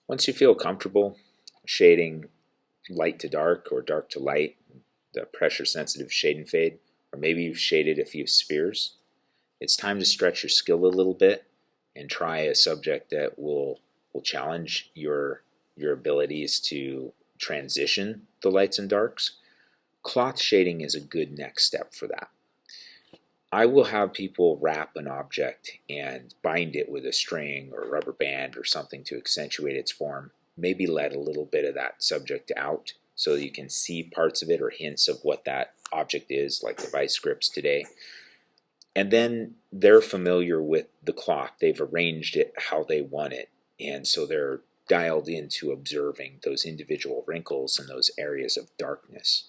Once you feel comfortable shading light to dark or dark to light, the pressure sensitive shade and fade, or maybe you've shaded a few spheres, it's time to stretch your skill a little bit and try a subject that will challenge your abilities to transition the lights and darks. Cloth shading is a good next step for that. I will have people wrap an object and bind it with a string or rubber band or something to accentuate its form. Maybe let a little bit of that subject out so that you can see parts of it or hints of what that object is, like the vice grips today. And then they're familiar with the cloth. They've arranged it how they want it. And so they're dialed into observing those individual wrinkles and those areas of darkness.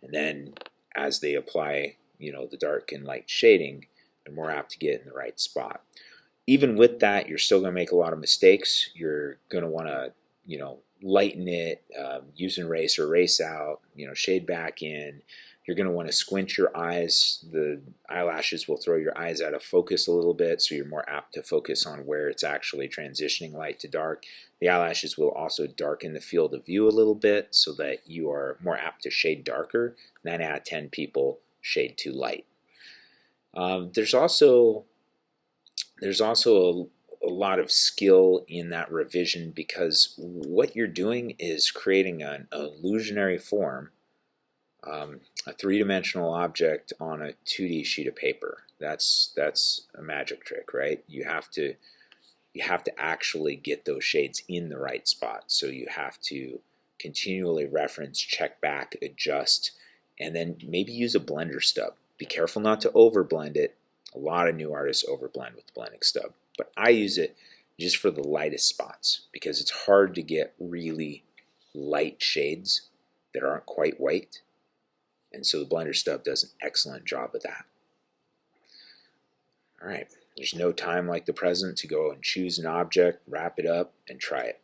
And then as they apply, the dark and light shading, they're more apt to get in the right spot. Even with that, you're still going to make a lot of mistakes. You're going to want to, lighten it, use an erase or erase out, shade back in. You're going to want to squint your eyes. The eyelashes will throw your eyes out of focus a little bit, so you're more apt to focus on where it's actually transitioning light to dark. The eyelashes will also darken the field of view a little bit so that you are more apt to shade darker. 9 out of 10 people shade too light. There's also a lot of skill in that revision, because what you're doing is creating an illusionary form, a three-dimensional object on a 2D sheet of paper. That's a magic trick, right? You have to actually get those shades in the right spot. So you have to continually reference, check back, adjust, and then maybe use a blender stub. Be careful not to overblend it. A lot of new artists overblend with the blending stub, but I use it just for the lightest spots, because it's hard to get really light shades that aren't quite white, and so the blender stub does an excellent job of that. All right, there's no time like the present to go and choose an object, wrap it up, and try it.